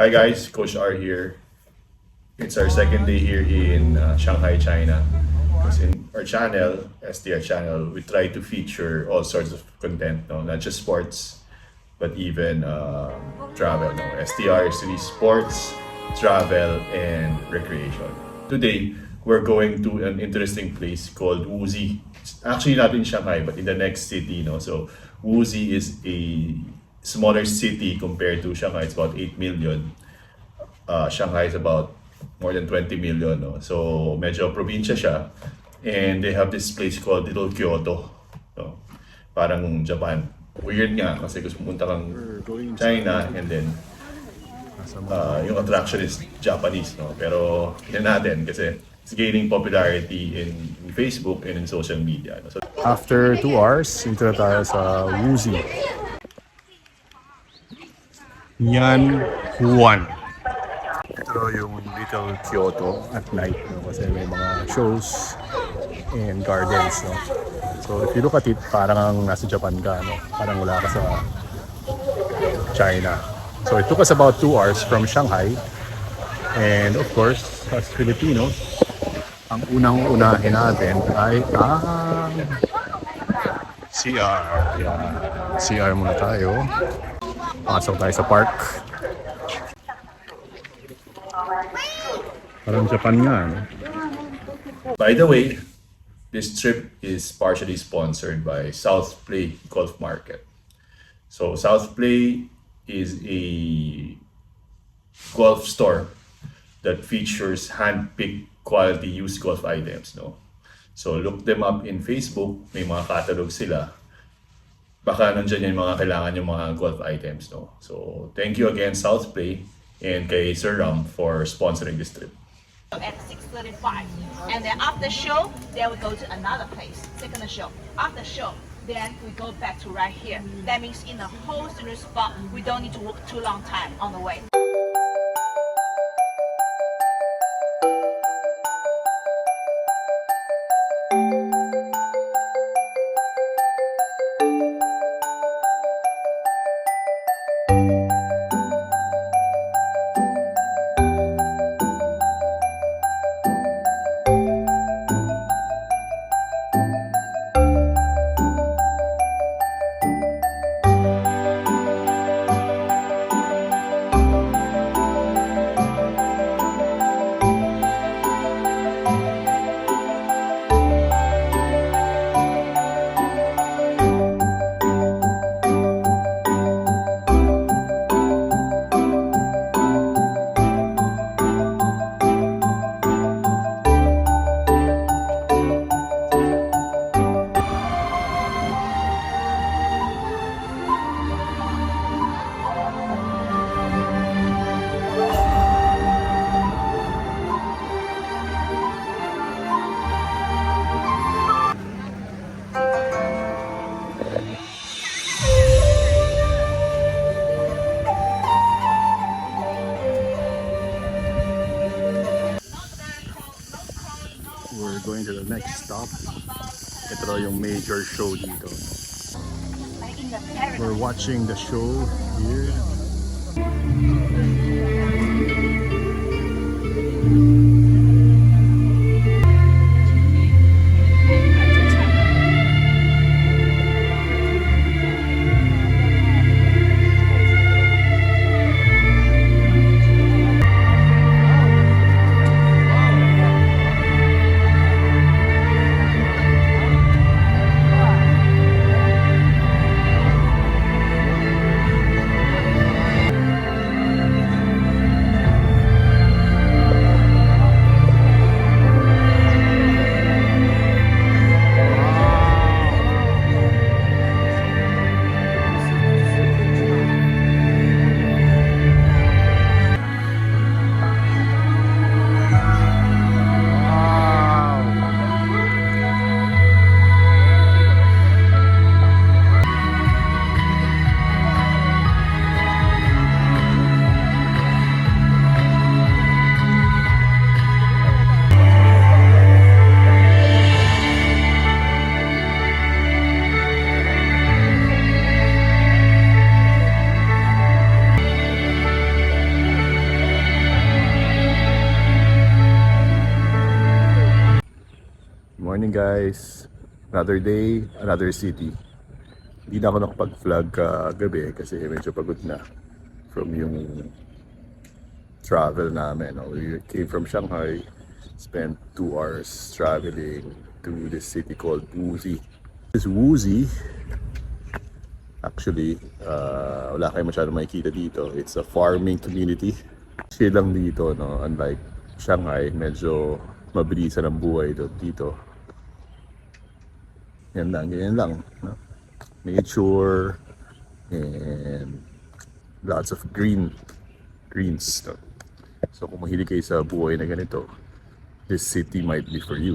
Hi guys, Coach R here. It's our second day here in Shanghai, China. Because in our channel, STR channel, we try to feature all sorts of content, no? Not just sports, but even travel. No? STR is really sports, travel, and recreation. Today, we're going to an interesting place called Wuxi. It's actually not in Shanghai, but in the next city. No? So Wuxi is a smaller city compared to Shanghai. It's about 8 million. Shanghai is about more than 20 million. No? So medyo probinsya siya. And they have this place called Little Kyoto. No? Parang Japan. Weird nga kasi gusto pumunta kang China and then yung attraction is Japanese. No? Pero hindi natin kasi it's gaining popularity in Facebook and in social media. No? So, After 2 hours, dito na tayo sa Wuxi. Yan Huan. Ito yung Little Kyoto at night, no? Kasi may mga shows and gardens. No? So if you look at it, parang ang nasa Japan ka, no? Parang wala ka sa China. So it took us about 2 hours from Shanghai. And of course, as Filipinos, ang unang-unahin natin ay ang CR. Yeah. CR muna tayo. Pasok tayo sa park. Parang Japan nga, no? by the way, this trip is partially sponsored by South Play Golf Market. So South Play is a golf store that features hand-picked quality used golf items. No? So look them up in Facebook, may mga catalog sila. Baka nandyan yung mga kailangan yung mga golf items. No? So thank you again South Play and kay Sir Ram for sponsoring this trip. At 6:35, and then after show, then we go to another place. Second show. After show, then we go back to right here. That means in the whole scenery spot, we don't need to walk too long time on the way. We're going to the next stop. Ito daw yung major show dito. We're watching the show here. guys. Another day, another city. Hindi na ako nakapag-vlog kagabi kasi medyo pagod na from yung travel namin. No? We came from Shanghai, spent 2 hours traveling to this city called Wuxi. This Wuxi, actually, wala kayo masyadong makikita dito. It's a farming community. Chill lang dito, no? Unlike Shanghai, medyo mabilisan ang buhay dito. Yan lang, ganyan lang. No? Nature and lots of greens. No? So kung mahilig kayo sa buhay na ganito, this city might be for you.